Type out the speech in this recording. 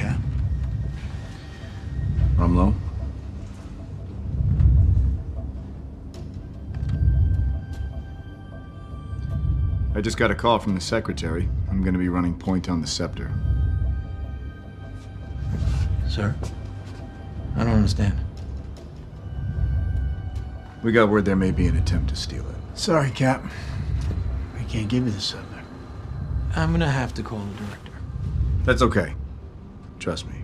Cap? Rumlow? I just got a call from the secretary. I'm gonna be running point on the scepter. Sir? I don't understand. We got word there may be an attempt to steal it. Sorry, Cap. I can't give you the scepter. I'm gonna have to call the director. That's okay. Trust me.